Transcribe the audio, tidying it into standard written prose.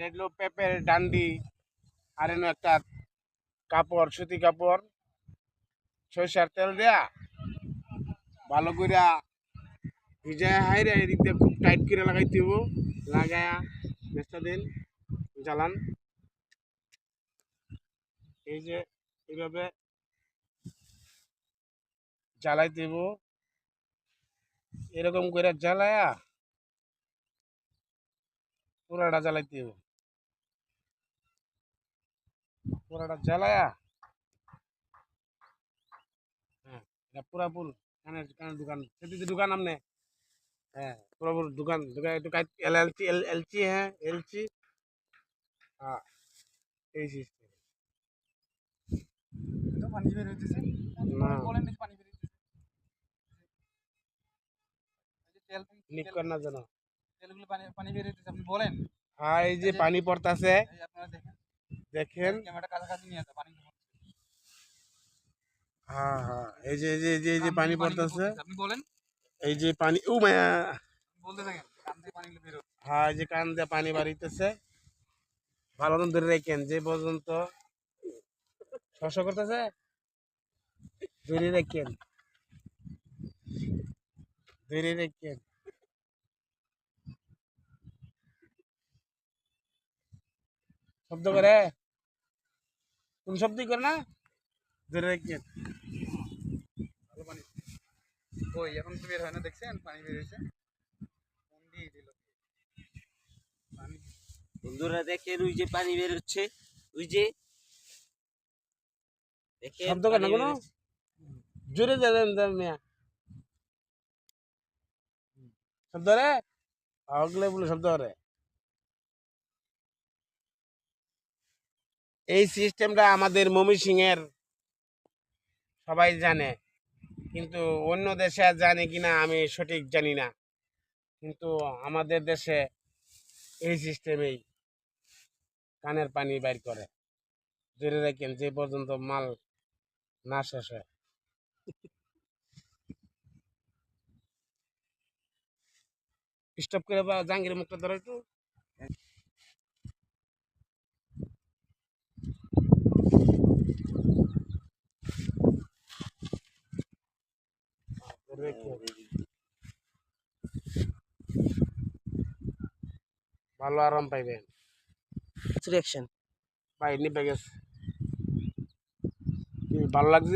এটা হলো পেঁপের ডান্ডি, আর এনে একটা কাপড়, সুতি কাপড়, সরিষার তেল দেয়া ভালো কইরা ভিজায় হাইরে এদিক দিয়ে খুব টাইট করে লাগাইতে হইব। লাগায়া মেস্তা দিন জ্বালান, এই যে এইভাবে জ্বালাইতে হইব। এরকম করে জ্বালায়া পুরাটা জ্বালাইতে হইব। পুরাটা জ্বালায়া হ্যাঁ, এটা পুরাপুর কানের কানের দোকান সেদিকে দোকান আমনে। হ্যাঁ, পুরাপুর দোকান দোকান একটু কাট এলএলসি এলএলসি হ্যাঁ এলসি। হ্যাঁ, এই সিস্টেম তো পানি বের হইতেছে। না বলেন দেখি পানি বের হইতেছে। এই যে লিক কর না যেন। তেলগুলো পানি পানি বের হইতেছে আপনি বলেন। হ্যাঁ, এই যে পানি পড়তাছে এই যে আপনারা দেখেন। দেখেন। ক্যামেরাটা কাছাকাছি নিয়ে আসো পানি হ্যাঁ হ্যাঁ, এই যে এই যে এই যে এই যে পানি পড়তাছে, আপনি বলেন। এই যে পানি ও মায়া। বলতে থাকেন। কান থেকে পানিগুলো বের হচ্ছে। হ্যাঁ, এই যে কান দিয়ে পানি বাড়িতেছে। ভালো মতন ধরে রাখেন যে পর্যন্ত শস্য করতেছে, ধরে রাখেন, ধরে রাখেন। শব্দ করে, কোন শব্দই করে না, ধরে রাখেন। ভালো পানি। কই এখন তো বের হয় না দেখছেন পানি বের হইছে। কোন দিয়ে দিল পানি। বন্ধুরা দেখেন ওই যে পানি বের হচ্ছে, ওই যে দেখেন শব্দ করে না কোনো, জোরে দেন মিয়া। শব্দ রে, আগলে বলে শব্দ করে। এই সিস্টেমটা আমাদের ময়মনসিংহের সবাই জানে, কিন্তু অন্য দেশে জানে কিনা আমি সঠিক জানি না। কিন্তু আমাদের দেশে এই সিস্টেমেই কানের পানি বাইর করে, ধরে রাখেন যে পর্যন্ত মাল না শেষ হয়। স্টপ করে বা জাঙ্গির মুখটা ধরো একটু। ধরে রাখেন। ভালো আরাম পাইবেন। রিঅ্যাকশন ভাই নিবে গেছে, কি ভালো লাগছে?